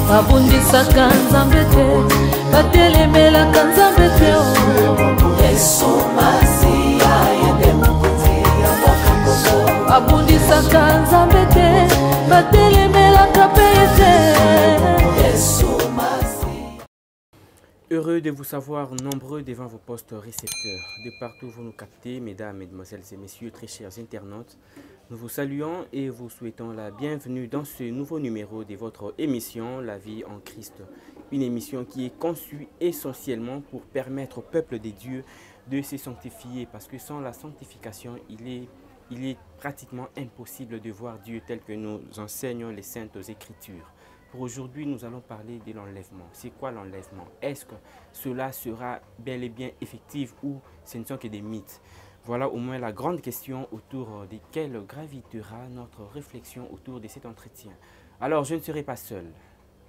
babundisaka nzambe te batelemelaka nzambe te Yesu Masiya yende mokonzi ya mboka Kongo babundisaka nzambe te batelemelaka pe te Yesu Masiya. Heureux de vous savoir nombreux devant vos postes récepteurs. De partout vous nous captez, mesdames, mesdemoiselles et messieurs, très chers internautes. Nous vous saluons et vous souhaitons la bienvenue dans ce nouveau numéro de votre émission La vie en Christ. Une émission qui est conçue essentiellement pour permettre au peuple de Dieu de se sanctifier. Parce que sans la sanctification, il est pratiquement impossible de voir Dieu tel que nous enseignent les Saintes Écritures. Pour aujourd'hui, nous allons parler de l'enlèvement. C'est quoi l'enlèvement? Est-ce que cela sera bel et bien effectif ou ce ne sont que des mythes? Voilà au moins la grande question autour desquelles gravitera notre réflexion autour de cet entretien. Alors, je ne serai pas seul.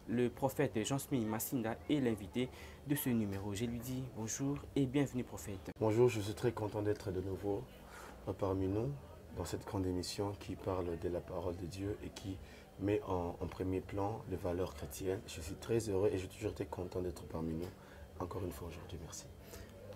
Le prophète Jean-Smith Massinda est l'invité de ce numéro. Je lui dis bonjour et bienvenue, prophète. Bonjour, je suis très content d'être de nouveau parmi nous dans cette grande émission qui parle de la parole de Dieu et qui met en premier plan les valeurs chrétiennes. Je suis très heureux et je suis toujours très content d'être parmi nous. Encore une fois aujourd'hui, merci.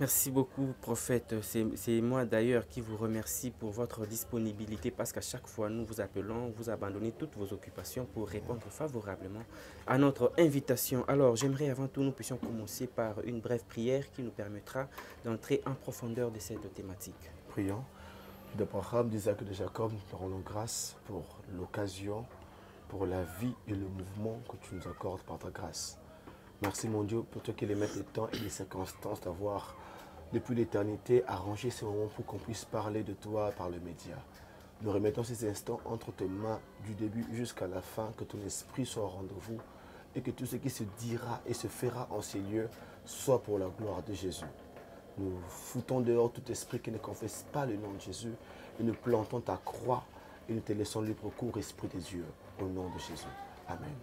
Merci beaucoup, prophète. C'est moi d'ailleurs qui vous remercie pour votre disponibilité parce qu'à chaque fois nous vous appelons, vous abandonnez toutes vos occupations pour répondre favorablement à notre invitation. Alors j'aimerais avant tout nous puissions commencer par une brève prière qui nous permettra d'entrer en profondeur de cette thématique. Prions. D'Abraham, d'Isaac et de Jacob, nous te rendons grâce pour l'occasion, pour la vie et le mouvement que tu nous accordes par ta grâce. Merci mon Dieu pour toi qui les mettre le temps et les circonstances d'avoir depuis l'éternité arrangé ce moment pour qu'on puisse parler de toi par le média. Nous remettons ces instants entre tes mains du début jusqu'à la fin, que ton esprit soit au rendez-vous et que tout ce qui se dira et se fera en ces lieux soit pour la gloire de Jésus. Nous foutons dehors tout esprit qui ne confesse pas le nom de Jésus et nous plantons ta croix et nous te laissons libre cours, Esprit de Dieu, au nom de Jésus. Amen.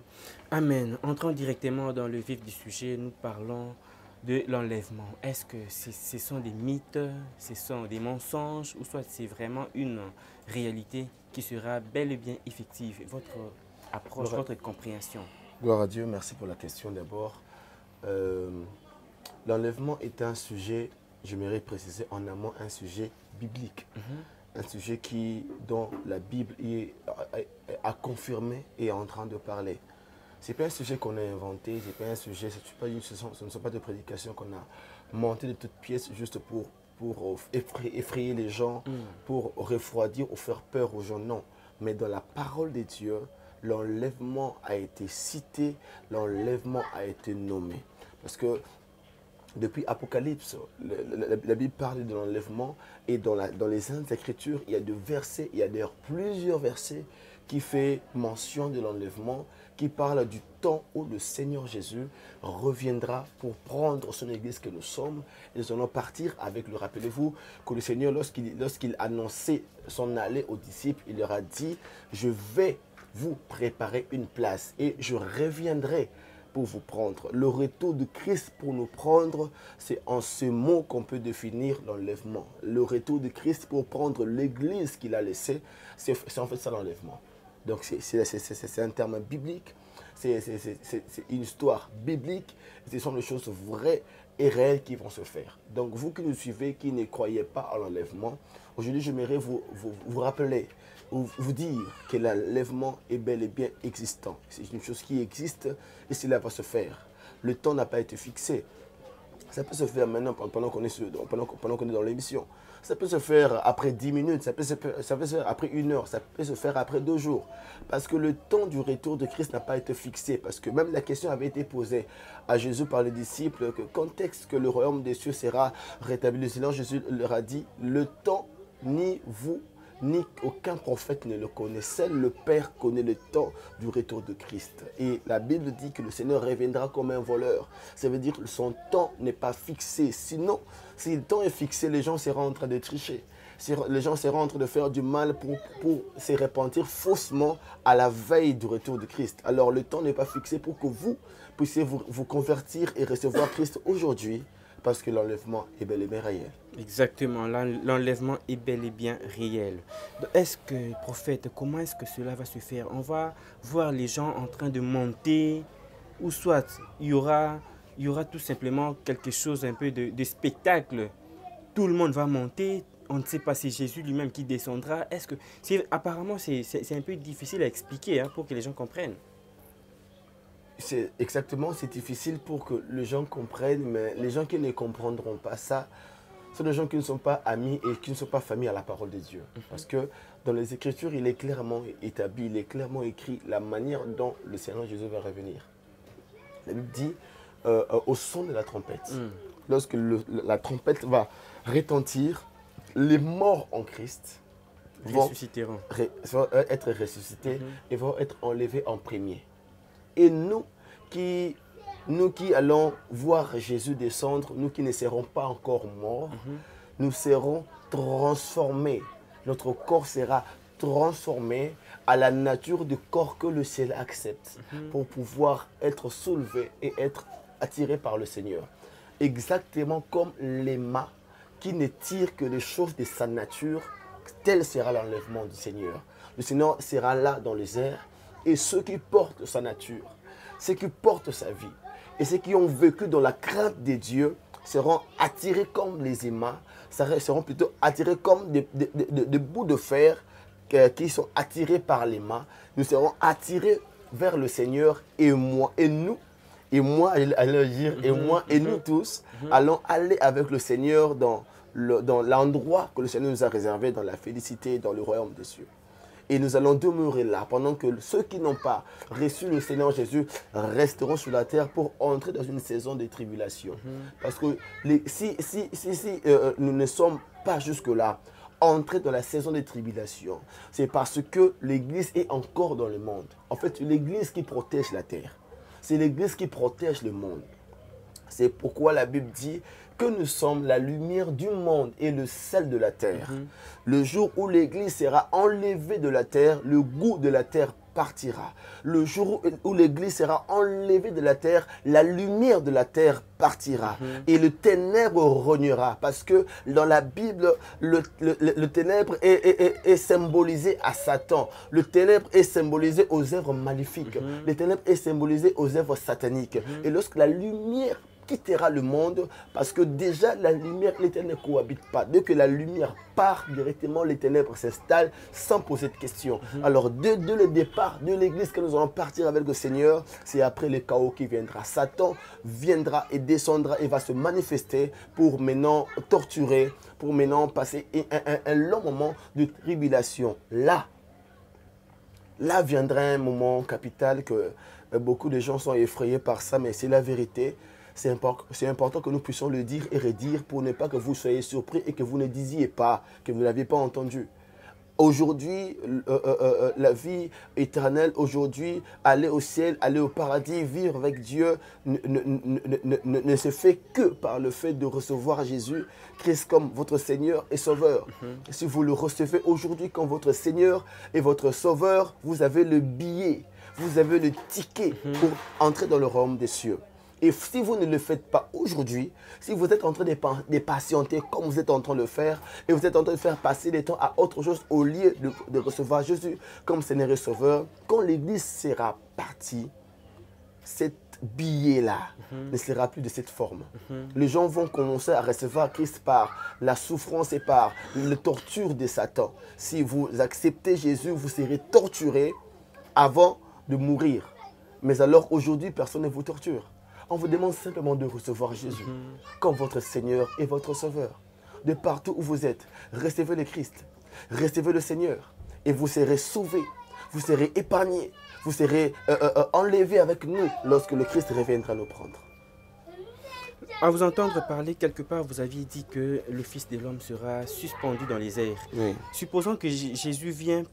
Amen. Entrons directement dans le vif du sujet, nous parlons de l'enlèvement. Est-ce que ce sont des mythes, ce sont des mensonges ou soit c'est vraiment une réalité qui sera bel et bien effective? Votre approche, votre compréhension. Gloire à Dieu, merci pour la question d'abord. L'enlèvement est un sujet, j'aimerais préciser en amont, un sujet biblique. Un sujet dont la Bible a confirmé et est en train de parler. Ce n'est pas un sujet qu'on a inventé, ce n'est pas un sujet, ce ne sont pas de prédications qu'on a montées de toutes pièces juste pour effrayer les gens, pour refroidir ou faire peur aux gens. Non, mais dans la parole de Dieu, l'enlèvement a été cité, l'enlèvement a été nommé. Parce que depuis Apocalypse, la Bible parle de l'enlèvement et dans les Saintes Écritures, il y a des versets, il y a d'ailleurs plusieurs versets qui font mention de l'enlèvement, qui parlent du temps où le Seigneur Jésus reviendra pour prendre son Église que nous sommes. Et nous allons partir avec le, rappelez-vous, que le Seigneur, lorsqu'il annonçait son aller aux disciples, il leur a dit, je vais vous préparer une place et je reviendrai pour vous prendre. Le retour de Christ pour nous prendre, c'est en ce mot qu'on peut définir l'enlèvement. Le retour de Christ pour prendre l'Église qu'il a laissée, c'est en fait ça l'enlèvement. Donc c'est un terme biblique, c'est une histoire biblique, ce sont des choses vraies et réelles qui vont se faire. Donc vous qui nous suivez, qui ne croyez pas à l'enlèvement, aujourd'hui j'aimerais vous rappeler, vous dire que l'enlèvement est bel et bien existant. C'est une chose qui existe et cela va se faire. Le temps n'a pas été fixé. Ça peut se faire maintenant pendant qu'on est dans l'émission. Ça peut se faire après 10 minutes, ça peut se faire après 1 heure, ça peut se faire après 2 jours. Parce que le temps du retour de Christ n'a pas été fixé. Parce que même la question avait été posée à Jésus par les disciples, que quand est-ce que le royaume des cieux sera rétabli? Sinon Jésus leur a dit, le temps, ni vous, ni aucun prophète ne le connaît. Seul le Père connaît le temps du retour de Christ. Et la Bible dit que le Seigneur reviendra comme un voleur. Ça veut dire que son temps n'est pas fixé. Sinon, si le temps est fixé, les gens seront en train de tricher. Les gens seront en train de faire du mal pour se repentir faussement à la veille du retour de Christ. Alors le temps n'est pas fixé pour que vous puissiez vous convertir et recevoir Christ aujourd'hui. Parce que l'enlèvement est bel et bien réel. Exactement, l'enlèvement est bel et bien réel. Est-ce que, prophète, comment est-ce que cela va se faire? On va voir les gens en train de monter ou soit il y aura tout simplement quelque chose, un peu de spectacle. Tout le monde va monter. On ne sait pas si c'est Jésus lui-même qui descendra. Apparemment, c'est un peu difficile à expliquer pour que les gens comprennent. C'est difficile pour que les gens comprennent, mais les gens qui ne comprendront pas ça, sont des gens qui ne sont pas amis et qui ne sont pas familles à la parole de Dieu. Parce que dans les Écritures, il est clairement établi, il est clairement écrit la manière dont le Seigneur Jésus va revenir. La Bible dit au son de la trompette. Lorsque la trompette va retentir, les morts en Christ vont être ressuscités et vont être enlevés en premier. Et nous qui allons voir Jésus descendre, nous qui ne serons pas encore morts, nous serons transformés. Notre corps sera transformé à la nature du corps que le ciel accepte pour pouvoir être soulevé et être attiré par le Seigneur. Exactement comme l'aimant qui ne tire que les choses de sa nature, tel sera l'enlèvement du Seigneur. Le Seigneur sera là dans les airs et ceux qui portent sa nature, ceux qui portent sa vie et ceux qui ont vécu dans la crainte de Dieu seront attirés comme les aimants, seront plutôt attirés comme des bouts de fer qui sont attirés par l'aimant. Nous serons attirés vers le Seigneur et moi et nous. Et moi, allons dire, et moi et nous tous allons aller avec le Seigneur dans l'endroit que le Seigneur nous a réservé, dans la félicité, dans le royaume des cieux. Et nous allons demeurer là pendant que ceux qui n'ont pas reçu le Seigneur Jésus resteront sur la terre pour entrer dans une saison de tribulation. Parce que si nous ne sommes pas jusque-là, entrer dans la saison de tribulation, c'est parce que l'Église est encore dans le monde. En fait, l'Église qui protège la terre. C'est l'Église qui protège le monde. C'est pourquoi la Bible dit que nous sommes la lumière du monde et le sel de la terre. Le jour où l'Église sera enlevée de la terre, le goût de la terre partira. Le jour où l'Église sera enlevée de la terre, la lumière de la terre partira. Et le ténèbre rognera. Parce que dans la Bible, le ténèbre est symbolisé à Satan. Le ténèbre est symbolisé aux œuvres maléfiques. Le ténèbre est symbolisé aux œuvres sataniques. Et lorsque la lumière quittera le monde, parce que déjà la lumière et les ténèbres ne cohabitent pas. Dès que la lumière part directement, les ténèbres s'installent sans poser de questions. Alors dès le départ de l'Église que nous allons partir avec le Seigneur, c'est après le chaos qui viendra. Satan viendra et descendra et va se manifester pour maintenant torturer, pour maintenant passer un long moment de tribulation. Là viendra un moment capital que beaucoup de gens sont effrayés par ça, mais c'est la vérité. C'est important que nous puissions le dire et redire pour ne pas que vous soyez surpris et que vous ne disiez pas, que vous ne l'aviez pas entendu. Aujourd'hui, la vie éternelle, aujourd'hui, aller au ciel, aller au paradis, vivre avec Dieu ne se fait que par le fait de recevoir Jésus, Christ comme votre Seigneur et Sauveur. Si vous le recevez aujourd'hui comme votre Seigneur et votre Sauveur, vous avez le billet, vous avez le ticket pour entrer dans le royaume des cieux. Et si vous ne le faites pas aujourd'hui, si vous êtes en train de patienter comme vous êtes en train de le faire, et vous êtes en train de faire passer le temps à autre chose au lieu de recevoir Jésus comme Seigneur et Sauveur, quand l'Église sera partie, cet billet-là ne sera plus de cette forme. Les gens vont commencer à recevoir Christ par la souffrance et par la torture de Satan. Si vous acceptez Jésus, vous serez torturé avant de mourir. Mais alors aujourd'hui, personne ne vous torture. On vous demande simplement de recevoir Jésus comme votre Seigneur et votre Sauveur. De partout où vous êtes, recevez le Christ, recevez le Seigneur et vous serez sauvés, vous serez épargnés, vous serez enlevés avec nous lorsque le Christ reviendra nous prendre. À vous entendre parler, quelque part, vous aviez dit que le Fils de l'homme sera suspendu dans les airs. Oui. Supposons que Jésus vient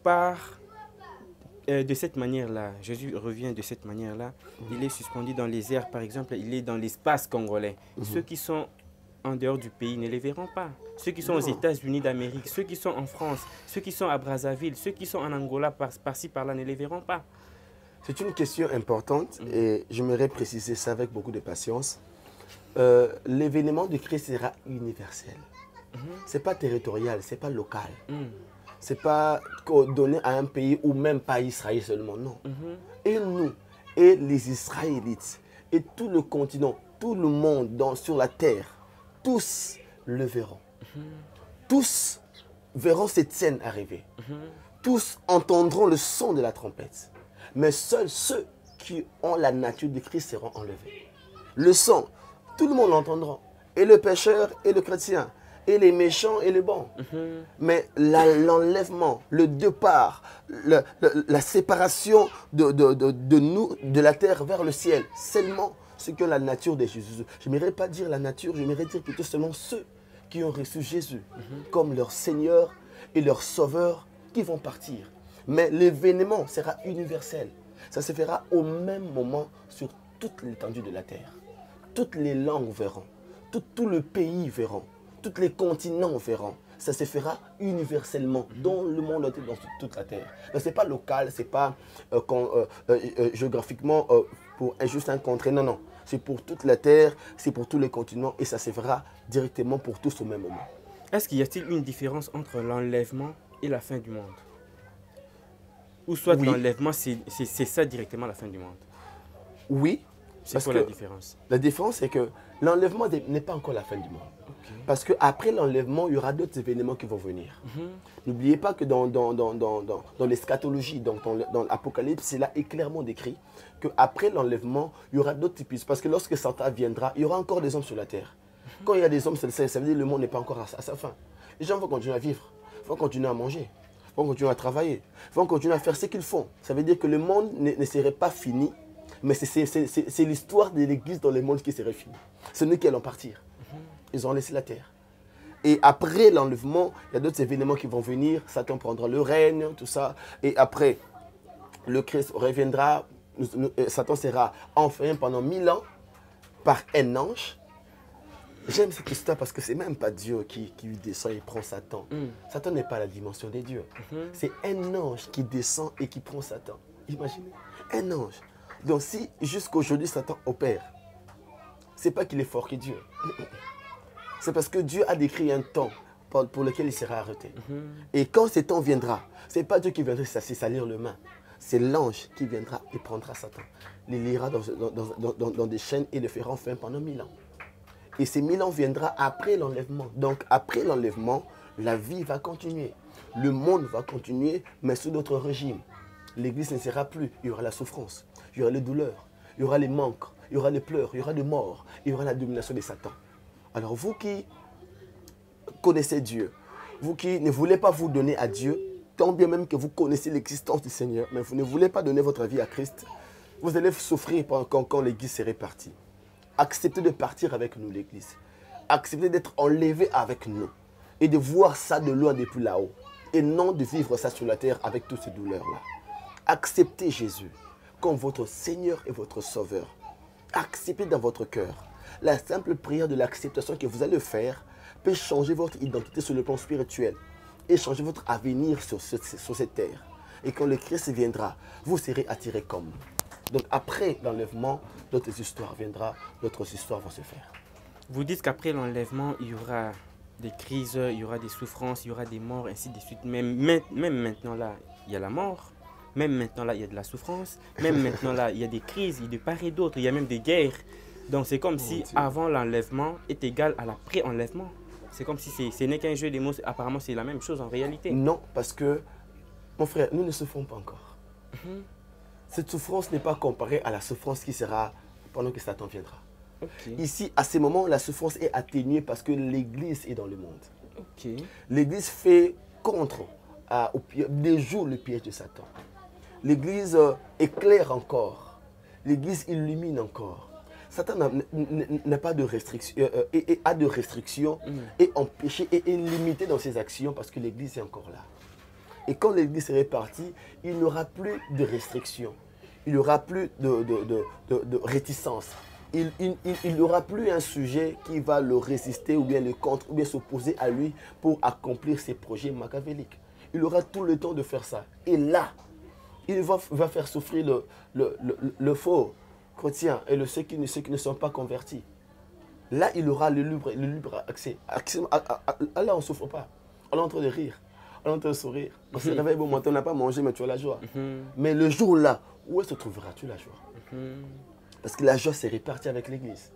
de cette manière-là, Jésus revient de cette manière-là, il est suspendu dans les airs, par exemple, il est dans l'espace congolais. Ceux qui sont en dehors du pays ne les verront pas. Ceux qui sont aux États-Unis d'Amérique, ceux qui sont en France, ceux qui sont à Brazzaville, ceux qui sont en Angola, par-ci, par-là, ne les verront pas. C'est une question importante et j'aimerais préciser ça avec beaucoup de patience. L'événement de Christ sera universel. Ce n'est pas territorial, ce n'est pas local. Ce n'est pas donné à un pays ou même pas à Israël seulement, non. Et nous, et les Israélites et tout le continent, tout le monde sur la terre, tous le verront. Tous verront cette scène arriver. Tous entendront le son de la trompette. Mais seuls ceux qui ont la nature de Christ seront enlevés. Le son, tout le monde l'entendra. Et le pécheur et le chrétien. Et les méchants et les bons. Mais l'enlèvement, le départ, la séparation de nous, de la terre vers le ciel, seulement ce que la nature de Jésus. Je n'aimerais pas dire la nature, j'aimerais dire plutôt seulement ceux qui ont reçu Jésus comme leur Seigneur et leur Sauveur qui vont partir. Mais l'événement sera universel. Ça se fera au même moment sur toute l'étendue de la terre. Toutes les langues verront, tout le pays verront. Tous les continents verront. Ça se fera universellement dans le monde entier, dans toute la terre. Ce n'est pas local, ce n'est pas géographiquement pour juste un contrée. Non, non. C'est pour toute la terre, c'est pour tous les continents et ça se fera directement pour tous au même moment. Est-ce qu'il y a-t-il une différence entre l'enlèvement et la fin du monde? Ou soit oui. L'enlèvement, c'est ça directement la fin du monde? Oui. C'est quoi la différence? La différence, c'est que l'enlèvement n'est pas encore la fin du monde. Okay. Parce qu'après l'enlèvement, il y aura d'autres événements qui vont venir. N'oubliez pas que dans l'eschatologie, dans l'Apocalypse, c'est là est clairement décrit qu'après l'enlèvement, il y aura d'autres épisodes. Parce que lorsque Satan viendra, il y aura encore des hommes sur la terre. Quand il y a des hommes sur la terre, ça veut dire que le monde n'est pas encore à sa fin. Les gens vont continuer à vivre, vont continuer à manger, vont continuer à travailler, vont continuer à faire ce qu'ils font. Ça veut dire que le monde ne serait pas fini. Mais c'est l'histoire de l'Église dans le monde qui serait finie. C'est nous qui allons partir. Ils ont laissé la terre. Et après l'enlèvement, il y a d'autres événements qui vont venir. Satan prendra le règne, tout ça. Et après, le Christ reviendra. Satan sera enfermé pendant 1000 ans par un ange. J'aime cette histoire parce que ce n'est même pas Dieu qui descend et prend Satan. Satan n'est pas la dimension des dieux. C'est un ange qui descend et qui prend Satan. Imaginez, un ange. Donc si jusqu'aujourd'hui Satan opère, ce n'est pas qu'il est fort que Dieu. C'est parce que Dieu a décrit un temps pour lequel il sera arrêté. Et quand ce temps viendra, ce n'est pas Dieu qui viendra se salir les mains. C'est l'ange qui viendra et prendra Satan. Il l'ira dans des chaînes et le fera enfermer pendant 1000 ans. Et ces 1000 ans viendra après l'enlèvement. Donc après l'enlèvement, la vie va continuer. Le monde va continuer, mais sous d'autres régimes. L'Église ne sera plus, il y aura la souffrance. Il y aura les douleurs, il y aura les manques, il y aura les pleurs, il y aura les morts, il y aura la domination de Satan. Alors vous qui connaissez Dieu, vous qui ne voulez pas vous donner à Dieu, tant bien même que vous connaissez l'existence du Seigneur, mais vous ne voulez pas donner votre vie à Christ, vous allez souffrir quand l'Église serait partie. Acceptez de partir avec nous, l'Église. Acceptez d'être enlevé avec nous et de voir ça de loin depuis là-haut et non de vivre ça sur la terre avec toutes ces douleurs-là. Acceptez Jésus comme votre Seigneur et votre Sauveur. Acceptez dans votre cœur. La simple prière de l'acceptation que vous allez faire peut changer votre identité sur le plan spirituel et changer votre avenir sur cette terre. Et quand le Christ viendra, vous serez attirés comme nous. Donc après l'enlèvement, d'autres histoires viendront, d'autres histoires vont se faire. Vous dites qu'après l'enlèvement, il y aura des crises, il y aura des souffrances, il y aura des morts, ainsi de suite. Même maintenant là, il y a la mort. Même maintenant, là, il y a de la souffrance. Même maintenant, là, il y a des crises, il y a de part et d'autre. Il y a même des guerres. Donc, c'est comme si avant l'enlèvement est égal à l'après-enlèvement. C'est comme si ce n'est qu'un jeu de mots. Apparemment, c'est la même chose en réalité. Non, parce que, mon frère, nous ne souffrons pas encore. Cette souffrance n'est pas comparée à la souffrance qui sera pendant que Satan viendra. Ici, à ce moment, la souffrance est atténuée parce que l'Église est dans le monde. L'Église fait contre, déjoue le piège de Satan. L'Église éclaire encore. L'Église illumine encore. Satan n'a pas de restrictions, a de restrictions et empêché et est limité dans ses actions parce que l'Église est encore là. Et quand l'Église serait partie, il n'y aura plus de restrictions. Il n'y aura plus de réticence. Il n'y aura plus un sujet qui va le résister ou bien le contre ou bien s'opposer à lui pour accomplir ses projets machiavéliques. Il aura tout le temps de faire ça. Et là, il va faire souffrir le faux chrétien et ceux qui ne sont pas convertis. Là, il aura le libre accès. Là, on ne souffre pas. On est en train de rire. on te sourire. On se réveille bon matin, on n'a pas mangé, mais tu as la joie. Mais le jour-là, où est-ce que trouveras-tu la joie? Parce que la joie s'est répartie avec l'Église.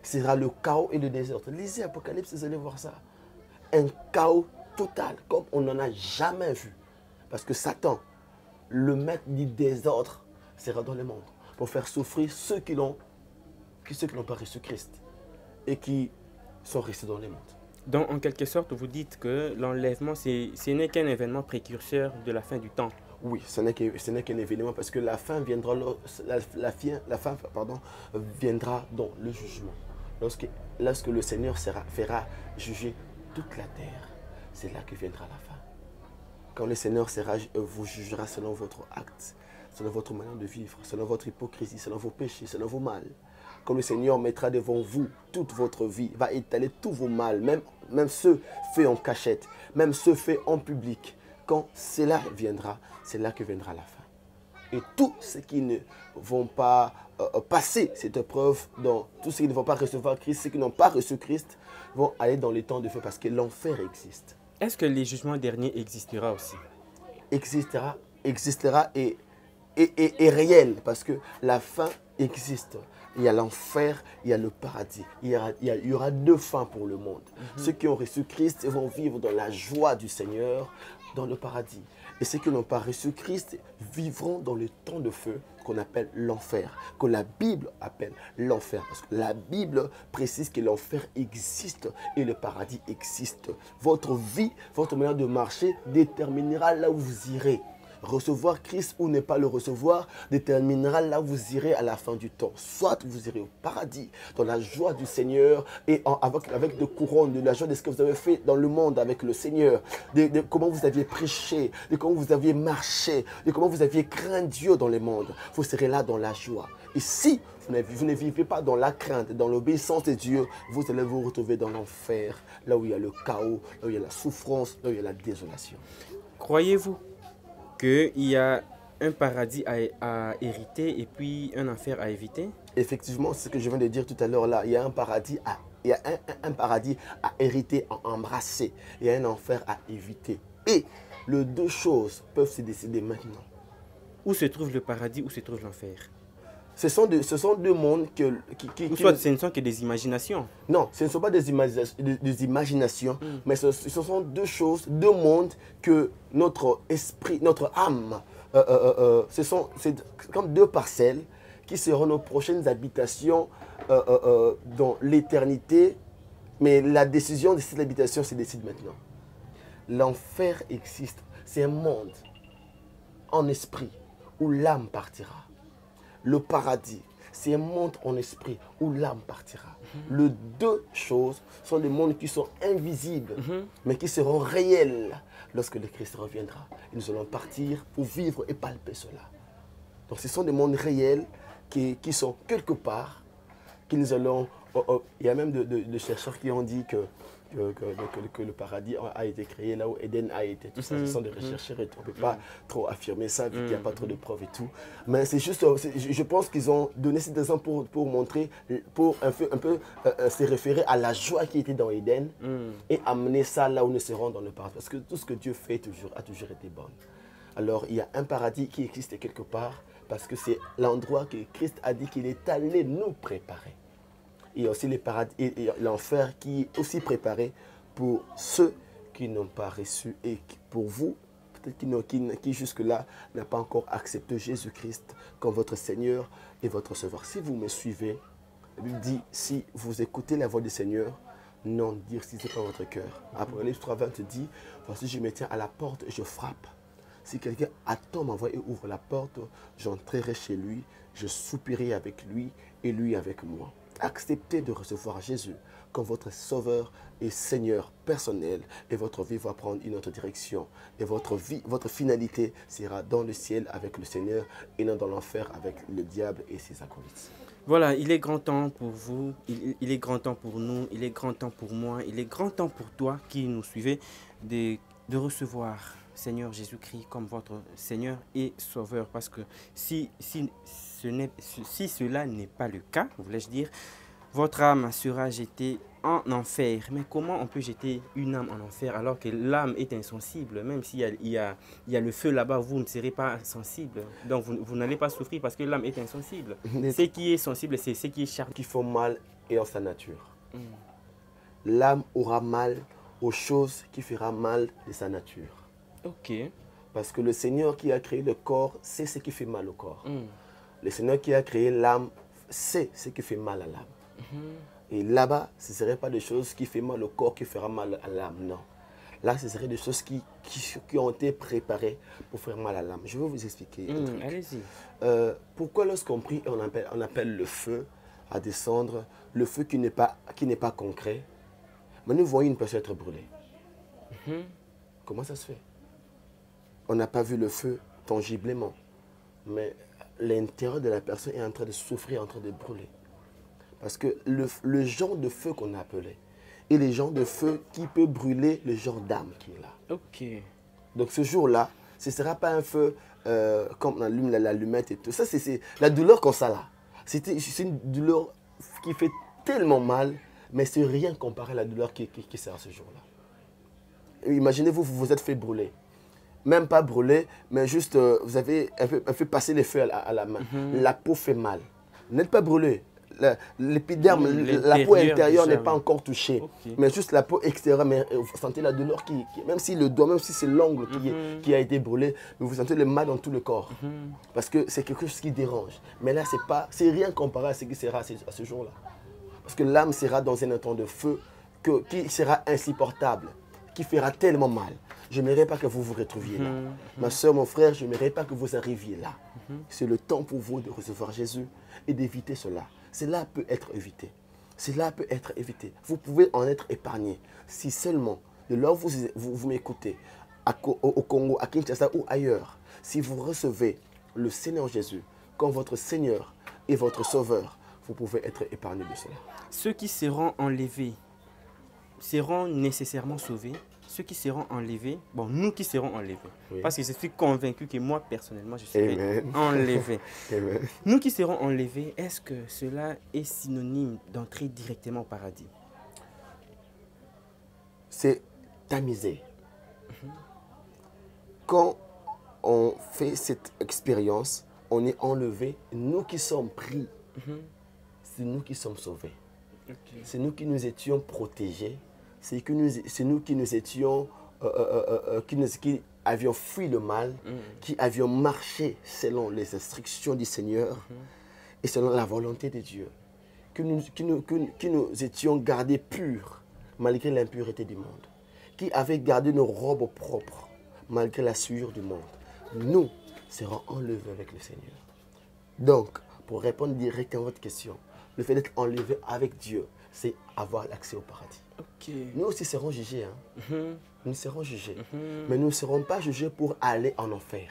Ce sera le chaos et le désordre. Lisez Apocalypse, vous allez voir ça. Un chaos total, comme on n'en a jamais vu. Parce que Satan, le maître du désordre, sera dans le monde pour faire souffrir ceux qui n'ont pas reçu Christ et qui sont restés dans le monde. Donc, en quelque sorte, vous dites que l'enlèvement, ce n'est qu'un événement précurseur de la fin du temps. Oui, ce n'est qu'un événement parce que la fin viendra, viendra dans le jugement. Lorsque le Seigneur fera juger toute la terre, c'est là que viendra la fin. Quand le Seigneur vous jugera selon votre acte, selon votre manière de vivre, selon votre hypocrisie, selon vos péchés, selon vos mal. Quand le Seigneur mettra devant vous toute votre vie, va étaler tous vos mal, même ceux faits en cachette, même ceux faits en public. Quand cela viendra, c'est là que viendra la fin. Et tous ceux qui ne vont pas passer cette épreuve, tous ceux qui ne vont pas recevoir Christ, ceux qui n'ont pas reçu Christ, vont aller dans les temps de feu parce que l'enfer existe. Est-ce que les jugements derniers existera aussi? Existera et réel parce que la fin existe. Il y a l'enfer, il y a le paradis. Il y aura deux fins pour le monde. Ceux qui ont reçu Christ vont vivre dans la joie du Seigneur, dans le paradis. Et ceux qui n'ont pas reçu Christ vivront dans le temps de feu qu'on appelle l'enfer, que la Bible appelle l'enfer. Parce que la Bible précise que l'enfer existe et le paradis existe. Votre vie, votre manière de marcher déterminera là où vous irez. Recevoir Christ ou ne pas le recevoir déterminera là où vous irez à la fin du temps. Soit vous irez au paradis, dans la joie du Seigneur et avec des couronnes, de la joie de ce que vous avez fait dans le monde avec le Seigneur, de comment vous aviez prêché, de comment vous aviez marché, de comment vous aviez craint Dieu dans le monde. Vous serez là dans la joie. Et si vous ne vivez pas dans la crainte, dans l'obéissance de Dieu, vous allez vous retrouver dans l'enfer, là où il y a le chaos, là où il y a la souffrance, là où il y a la désolation. Croyez-vous qu'il y a un paradis à hériter et puis un enfer à éviter? Effectivement, c'est ce que je viens de dire tout à l'heure là. Il y a un paradis un paradis à hériter, à embrasser. Il y a un enfer à éviter. Et les deux choses peuvent se décider maintenant. Où se trouve le paradis, où se trouve l'enfer? Ce sont deux mondes Ou soit ce ne sont que des imaginations. Non, ce ne sont pas des imaginations, mais ce sont deux choses, deux mondes que notre esprit, notre âme, c'est comme deux parcelles qui seront nos prochaines habitations dans l'éternité. Mais la décision de cette habitation se décide maintenant. L'enfer existe, c'est un monde en esprit où l'âme partira. Le paradis, c'est un monde en esprit où l'âme partira. Les deux choses sont des mondes qui sont invisibles, mais qui seront réels lorsque le Christ reviendra. Et nous allons partir pour vivre et palper cela. Donc ce sont des mondes réels qui sont quelque part, que nous allons... il y a même des chercheurs qui ont dit que le paradis a été créé là où Éden a été. Tout ça, ce sont des recherches. On ne peut pas trop affirmer ça, vu qu'il n'y a pas trop de preuves et tout. Mais c'est juste, je pense qu'ils ont donné cet exemple pour montrer, pour un peu se référer à la joie qui était dans Éden et amener ça là où nous serons dans le paradis. Parce que tout ce que Dieu fait a toujours été bon. Alors, il y a un paradis qui existe quelque part parce que c'est l'endroit que Christ a dit qu'il est allé nous préparer. Il y a aussi le paradis et l'enfer qui est aussi préparé pour ceux qui n'ont pas reçu et pour vous, peut-être qui jusque-là n'ont pas encore accepté Jésus-Christ comme votre Seigneur et votre Sauveur. Si vous me suivez, la Bible dit, si vous écoutez la voix du Seigneur, non durcissez pas votre cœur. Apocalypse 3:20 dit, voici je me tiens à la porte et je frappe. Si quelqu'un attend ma voix et ouvre la porte, j'entrerai chez lui, je soupirai avec lui et lui avec moi. Acceptez de recevoir Jésus comme votre Sauveur et Seigneur personnel et votre vie va prendre une autre direction. Et votre finalité sera dans le ciel avec le Seigneur et non dans l'enfer avec le diable et ses acolytes. Voilà, il est grand temps pour vous, il est grand temps pour nous, il est grand temps pour moi, il est grand temps pour toi qui nous suivez de recevoir Seigneur Jésus-Christ comme votre Seigneur et Sauveur. Parce que si cela n'est pas le cas, voulais-je dire, votre âme sera jetée en enfer. Mais comment on peut jeter une âme en enfer alors que l'âme est insensible? Même s'il y a le feu là-bas, vous ne serez pas sensible. Donc vous n'allez pas souffrir parce que l'âme est insensible. Ce qui est sensible, c'est ce qui est charnel. Qui font mal et en sa nature. L'âme aura mal aux choses qui fera mal de sa nature. Ok. Parce que le Seigneur qui a créé le corps sait ce qui fait mal au corps. Le Seigneur qui a créé l'âme sait ce qui fait mal à l'âme. Et là-bas, ce ne serait pas des choses qui font mal au corps qui fera mal à l'âme, non. Là, ce serait des choses qui ont été préparées pour faire mal à l'âme. Je vais vous expliquer. Allez-y. Pourquoi lorsqu'on prie, on appelle le feu à descendre, le feu qui n'est pas concret, mais nous voyons une personne être brûlée. Comment ça se fait? On n'a pas vu le feu tangiblement, mais l'intérieur de la personne est en train de souffrir, en train de brûler. Parce que le genre de feu qu'on a appelé est le genre de feu qui peut brûler le genre d'âme qui est là. Ok. Donc ce jour-là, ce ne sera pas un feu comme on allume l'allumette et tout. Ça, c'est la douleur qu'on a là. C'est une douleur qui fait tellement mal, mais c'est rien comparé à la douleur qui sera ce jour-là. Imaginez-vous, vous vous êtes fait brûler. Même pas brûler, mais juste, vous avez un peu passé les feux à la main. La peau fait mal. Vous n'êtes pas brûlé. L'épiderme, la peau intérieure n'est pas encore touchée. Okay. Mais juste la peau extérieure, mais vous sentez la douleur même si le doigt, même si c'est l'ongle qui a été brûlé, mais vous sentez le mal dans tout le corps. Parce que c'est quelque chose qui dérange. Mais là, c'est rien comparé à ce qui sera à ce jour-là. Parce que l'âme sera dans un temps de feu qui sera insupportable, qui fera tellement mal. Je n'aimerais pas que vous vous retrouviez là. Ma soeur, mon frère, je n'aimerais pas que vous arriviez là. C'est le temps pour vous de recevoir Jésus et d'éviter cela. Cela peut être évité. Cela peut être évité. Vous pouvez en être épargné si seulement, de là où vous m'écoutez, au Congo, à Kinshasa ou ailleurs, si vous recevez le Seigneur Jésus comme votre Seigneur et votre Sauveur, vous pouvez être épargné de cela. Ceux qui seront enlevés seront nécessairement sauvés. Ceux qui seront enlevés, bon, nous qui serons enlevés, oui. Parce que je suis convaincu que moi, personnellement, je serai enlevé. Amen. Nous qui serons enlevés, est-ce que cela est synonyme d'entrer directement au paradis? C'est tamisé. Quand on fait cette expérience, on est enlevé. Nous qui sommes pris, c'est nous qui sommes sauvés. Okay. C'est nous qui nous étions protégés. C'est nous qui nous étions, qui avions fui le mal, qui avions marché selon les instructions du Seigneur et selon la volonté de Dieu. Que nous étions gardés purs malgré l'impureté du monde. Qui avaient gardé nos robes propres malgré la souillure du monde. Nous serons enlevés avec le Seigneur. Donc, pour répondre directement à votre question, le fait d'être enlevé avec Dieu, c'est avoir l'accès au paradis. Okay. Nous aussi serons jugés. Nous serons jugés. Mais nous ne serons pas jugés pour aller en enfer.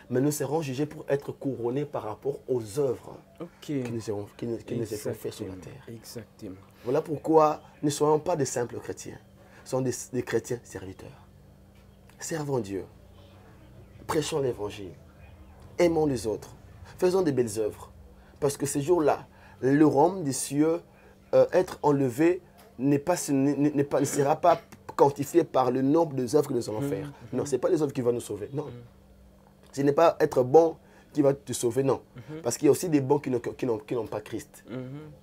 Mais nous serons jugés pour être couronnés par rapport aux œuvres qui nous ont faites sur la terre. Exactement. Voilà pourquoi nous ne soyons pas des simples chrétiens. Nous sommes des chrétiens serviteurs. Servons Dieu. Prêchons l'évangile. Aimons les autres. Faisons des belles œuvres. Parce que ces jours-là, le royaume des cieux, être enlevé, ne sera pas quantifié par le nombre des œuvres que nous allons faire. Non, ce n'est pas les œuvres qui vont nous sauver. Non. Ce n'est pas être bon qui va te sauver, non. Parce qu'il y a aussi des bons qui n'ont pas Christ.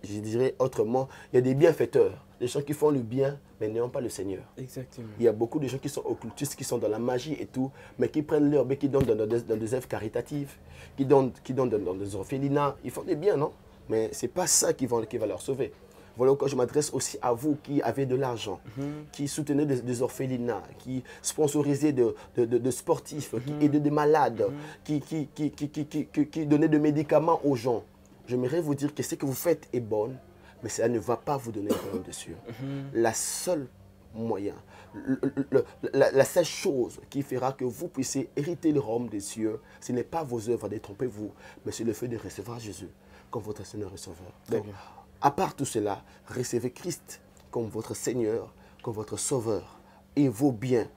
Je dirais autrement, il y a des bienfaiteurs, des gens qui font le bien, mais n'ont pas le Seigneur. Exactement. Il y a beaucoup de gens qui sont occultistes, qui sont dans la magie et tout, mais qui prennent leur bien, qui donnent dans des œuvres caritatives, qui donnent dans des orphelinats. Ils font des biens, non? Mais ce n'est pas ça qui va leur sauver. Voilà pourquoi je m'adresse aussi à vous qui avez de l'argent, qui soutenez des orphelinats, qui sponsorisez de sportifs, qui aidez des malades, qui donnez des médicaments aux gens. J'aimerais vous dire que ce que vous faites est bon, mais ça ne va pas vous donner le royaume des cieux. La seule moyen, la seule chose qui fera que vous puissiez hériter le royaume des cieux, ce n'est pas vos œuvres, détrompez-vous, mais c'est le fait de recevoir Jésus comme votre Seigneur et Sauveur. Donc, à part tout cela, recevez Christ comme votre Seigneur, comme votre Sauveur. Et vos biens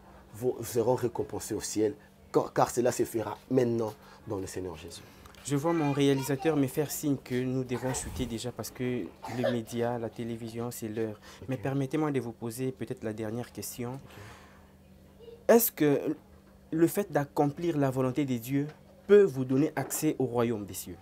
seront récompensés au ciel, car cela se fera maintenant dans le Seigneur Jésus. Je vois mon réalisateur me faire signe que nous devons chuter déjà parce que le média, la télévision, c'est l'heure. Mais permettez-moi de vous poser peut-être la dernière question. Est-ce que le fait d'accomplir la volonté de Dieu peut vous donner accès au royaume des cieux?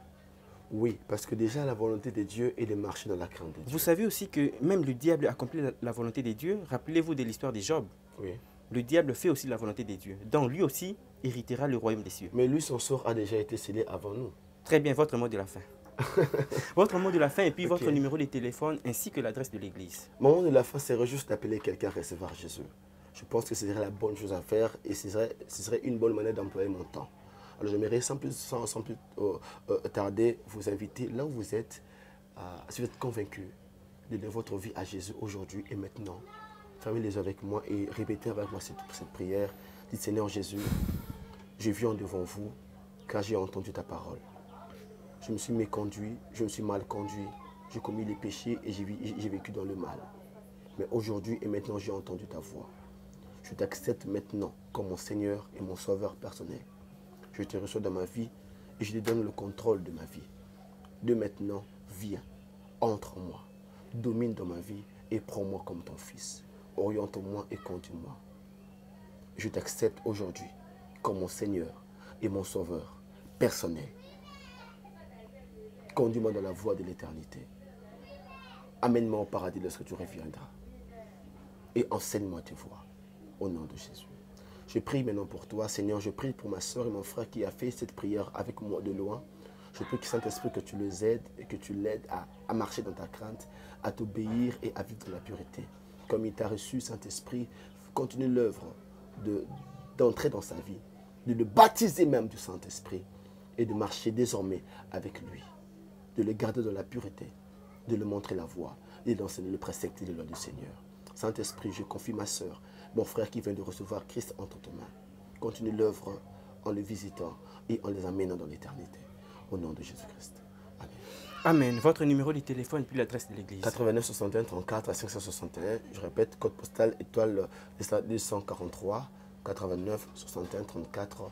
Oui, parce que déjà la volonté de Dieu est de marcher dans la crainte de Dieu. Vous savez aussi que même le diable accomplit la volonté de Dieu. Rappelez-vous de l'histoire de Job. Oui. Le diable fait aussi la volonté de Dieu. Donc lui aussi héritera le royaume des cieux. Mais lui, son sort a déjà été scellé avant nous. Très bien, votre mot de la fin. Votre mot de la fin et puis votre Ok. numéro de téléphone ainsi que l'adresse de l'église. Mon mot de la fin serait juste d'appeler quelqu'un à recevoir Jésus. Je pense que ce serait la bonne chose à faire et ce serait une bonne manière d'employer mon temps. Alors j'aimerais sans plus tarder vous inviter là où vous êtes, si vous êtes convaincu de donner votre vie à Jésus aujourd'hui et maintenant. Fermez les yeux avec moi et répétez avec moi cette prière. Dites Seigneur Jésus, je viens devant vous car j'ai entendu ta parole. Je me suis méconduit, je me suis mal conduit, j'ai commis les péchés et j'ai vécu dans le mal. Mais aujourd'hui et maintenant j'ai entendu ta voix. Je t'accepte maintenant comme mon Seigneur et mon Sauveur personnel. Je te reçois dans ma vie et je te donne le contrôle de ma vie. De maintenant, viens, entre en moi, domine dans ma vie et prends-moi comme ton fils. Oriente-moi et conduis-moi. Je t'accepte aujourd'hui comme mon Seigneur et mon Sauveur personnel. Conduis-moi dans la voie de l'éternité. Amène-moi au paradis lorsque tu reviendras. Et enseigne-moi tes voies. Au nom de Jésus. Je prie maintenant pour toi, Seigneur. Je prie pour ma soeur et mon frère qui a fait cette prière avec moi de loin. Je prie, Saint-Esprit, que tu les aides et que tu l'aides à marcher dans ta crainte, à t'obéir et à vivre dans la pureté. Comme il t'a reçu, Saint-Esprit, continue l'œuvre d'entrer dans sa vie, de le baptiser même du Saint-Esprit et de marcher désormais avec lui, de le garder dans la pureté, de lui montrer la voie et d'enseigner le précepte et les lois du Seigneur. Saint-Esprit, je confie ma soeur, mon frère qui vient de recevoir Christ entre tes mains. Continue l'œuvre en le visitant et en les amenant dans l'éternité. Au nom de Jésus-Christ. Amen. Amen. Votre numéro de téléphone puis l'adresse de l'église. 89 61 34 à 561. Je répète, code postal étoile 243 89 61 34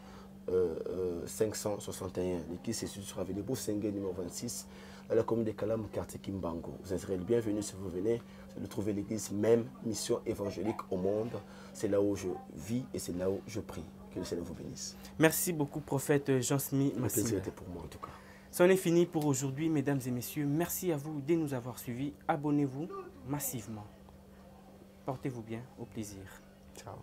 561. L'église se situe sur Avenue Boussengé numéro 26 dans la commune de Kalam, quartier Kimbango. Vous serez le bienvenu si vous venez de trouver l'église, même mission évangélique au monde. C'est là où je vis et c'est là où je prie. Que le Seigneur vous bénisse. Merci beaucoup, prophète Jean-Smith Le Massime. plaisir était pour moi en tout cas. C'en est fini pour aujourd'hui, mesdames et messieurs. Merci à vous de nous avoir suivis. Abonnez-vous massivement. Portez-vous bien. Au plaisir. Ciao.